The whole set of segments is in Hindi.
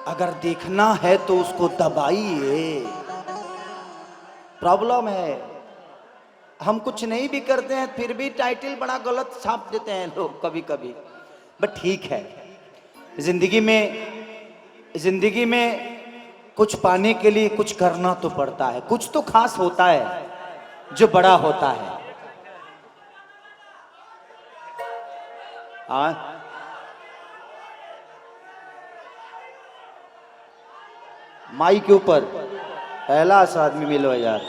अगर देखना है तो उसको दबाइए। प्रॉब्लम है, हम कुछ नहीं भी करते हैं फिर भी टाइटल बड़ा गलत छाप देते हैं लोग कभी कभी। बट ठीक है, जिंदगी में कुछ पाने के लिए कुछ करना तो पड़ता है, कुछ तो खास होता है जो बड़ा होता है। माई के ऊपर पहला आदमी मिलो यार।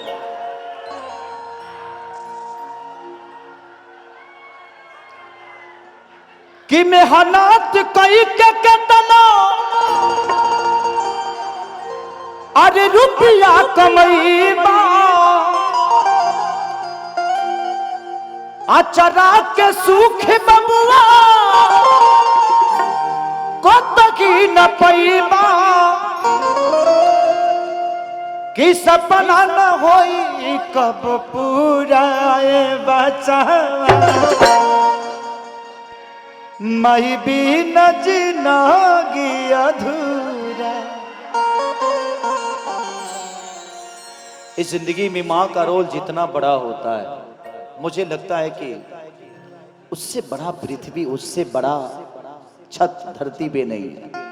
कि मेहनत कई के केतना अरे रुपया कमईबा, अचरा के सुख बबुआ कोतकी न पैबा, कि सपना न होई कब पूरा बचा, मई भी न जिनगी अधूरा। इस जिंदगी में माँ का रोल जितना बड़ा होता है, मुझे लगता है कि उससे बड़ा पृथ्वी, उससे बड़ा छत धरती पे नहीं है।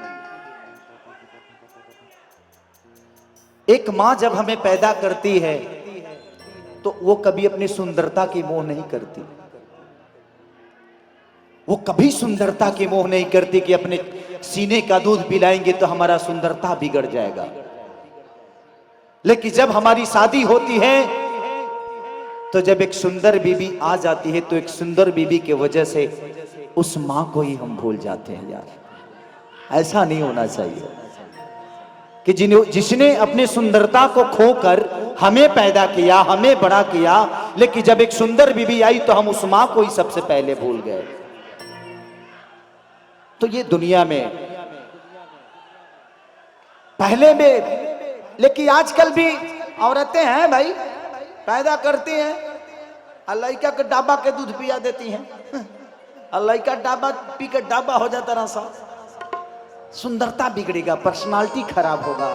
एक माँ जब हमें पैदा करती है तो वो कभी अपनी सुंदरता की मोह नहीं करती। वो कभी सुंदरता की मोह नहीं करती कि अपने सीने का दूध पिलाएंगे तो हमारा सुंदरता बिगड़ जाएगा। लेकिन जब हमारी शादी होती है तो जब एक सुंदर बीबी आ जाती है तो एक सुंदर बीबी के वजह से उस मां को ही हम भूल जाते हैं यार। ऐसा नहीं होना चाहिए कि जिसने अपनी सुंदरता को खोकर हमें पैदा किया, हमें बड़ा किया, लेकिन जब एक सुंदर बीबी आई तो हम उस मां को ही सबसे पहले भूल गए। तो ये दुनिया में पहले में, लेकिन आजकल भी औरतें हैं भाई, पैदा करती हैं, लड़का के डाबा के दूध पिया देती हैं, लड़का डाबा पी के डाबा हो जाता रहा सा, सुंदरता बिगड़ेगा, पर्सनालिटी खराब होगा।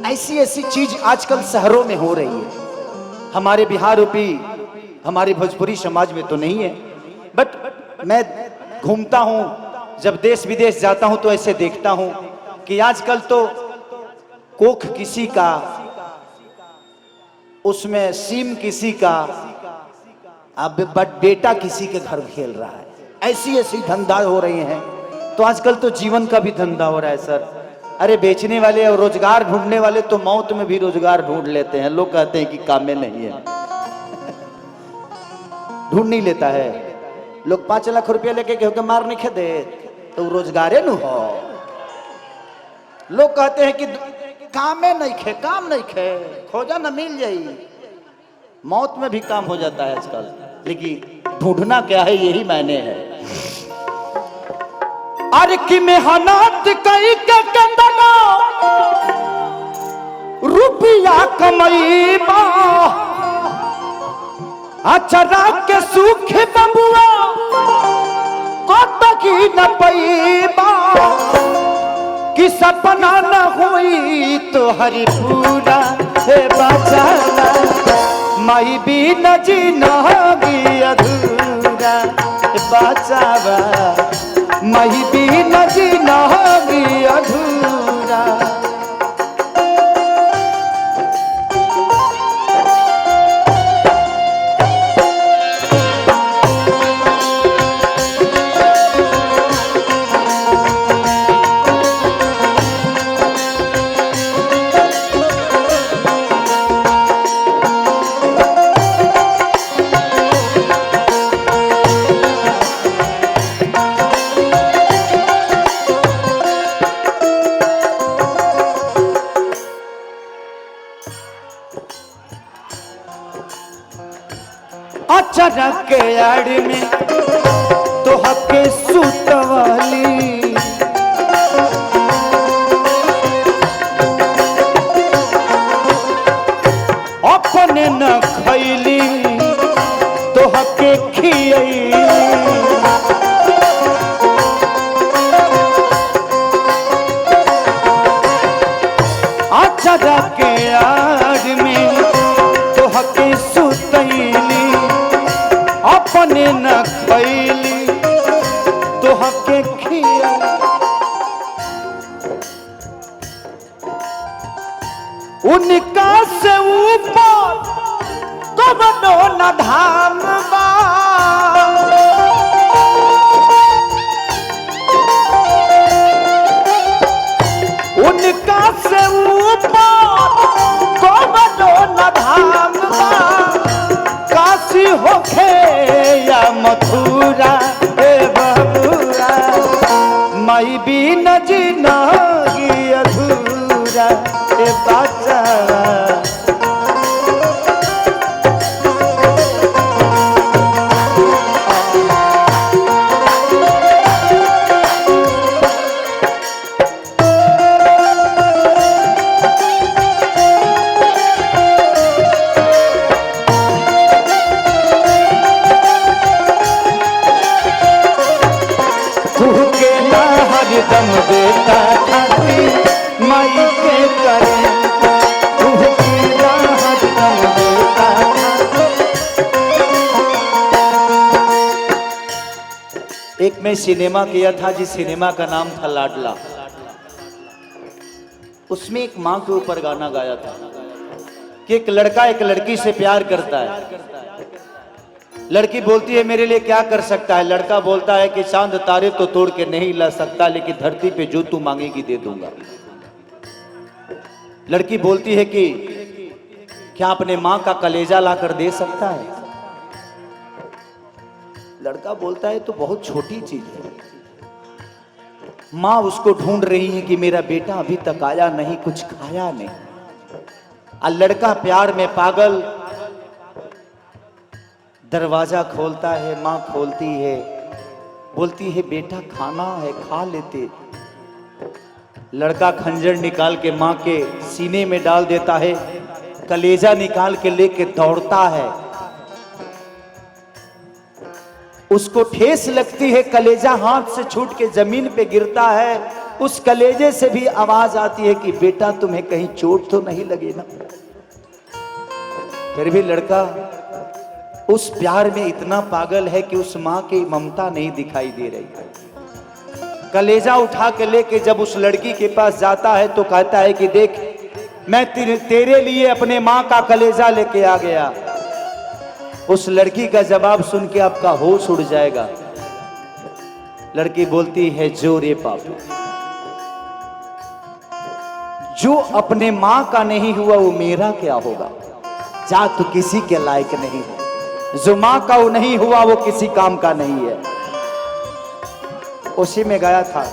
ऐसी ऐसी चीज आजकल शहरों में हो रही है। हमारे बिहार यूपी, हमारे भोजपुरी समाज में तो नहीं है, बट मैं घूमता हूं, जब देश विदेश जाता हूं तो ऐसे देखता हूं कि आजकल तो कोख किसी का, उसमें सीम किसी का, अब बेटा किसी के घर खेल रहा है। ऐसी ऐसी धंधा हो रही हैं। तो आजकल तो जीवन का भी धंधा हो रहा है सर। अरे बेचने वाले और रोजगार ढूंढने वाले तो मौत में भी रोजगार ढूंढ लेते हैं। लोग कहते हैं कि काम में नहीं है, ढूंढ नहीं लेता है। लोग 5 लाख रुपया लेके क्योंकि मार नहीं दे तो रोजगारे न हो। लोग कहते हैं कि काम में नहीं खे, काम नहीं खे, खोजा न मिल जाई। मौत में भी काम हो जाता है आजकल, लेकिन ढूंढना क्या है यही मायने है। अरे कि मेहनत कई के कंदना रुपया कमईबा, अचरा के सुख बबुआ कोतकी न पैबा, कि सपना न हुई तो हरि पूरा है बचाना, मई भी न जिनगी अधूरा बचावा, मई भी न जिनगी अधूरा। अचानक के आड़ में तो हके सुतवाली, अपने न खैली तो हके खियली, अचरा के आड़ में तोहके सुतैली अपने न खैली तोहके खिया। उनका से ऊपर कवनो न धाम बा, उनका से ऊपर कवनो न धाम बा। काशी होखे या मथुरा हे बबुआ, माई बिन जिंदगी अधूरा हे बच्चा। दम बेटा खाती माई के करे दम बेटा। एक मैं सिनेमा किया था जिस सिनेमा का नाम था लाडला। उसमें एक माँ के ऊपर गाना गाया था कि एक लड़का एक लड़की से प्यार करता है। लड़की बोलती है मेरे लिए क्या कर सकता है। लड़का बोलता है कि चांद तारे तो तोड़ के नहीं ला सकता, लेकिन धरती पे जो तू मांगेगी दे दूंगा। लड़की बोलती है कि क्या अपने माँ का कलेजा लाकर दे सकता है। लड़का बोलता है तो बहुत छोटी चीज है। माँ उसको ढूंढ रही है कि मेरा बेटा अभी तक आया नहीं, कुछ खाया नहीं। और लड़का प्यार में पागल दरवाजा खोलता है, माँ खोलती है, बोलती है बेटा खाना है खा लेते। लड़का खंजर निकाल के माँ के सीने में डाल देता है, कलेजा निकाल के लेके दौड़ता है। उसको ठेस लगती है, कलेजा हाथ से छूट के जमीन पे गिरता है। उस कलेजे से भी आवाज आती है कि बेटा तुम्हें कहीं चोट तो नहीं लगे ना। फिर भी लड़का उस प्यार में इतना पागल है कि उस माँ की ममता नहीं दिखाई दे रही। कलेजा उठा के लेके जब उस लड़की के पास जाता है तो कहता है कि देख मैं तेरे लिए अपने माँ का कलेजा लेके आ गया। उस लड़की का जवाब सुन के आपका होश उड़ जाएगा। लड़की बोलती है जो रे पापा, जो अपने माँ का नहीं हुआ वो मेरा क्या होगा। जा तू किसी के लायक नहीं है, जो माँ का वो नहीं हुआ वो किसी काम का नहीं है। उसी में गाया था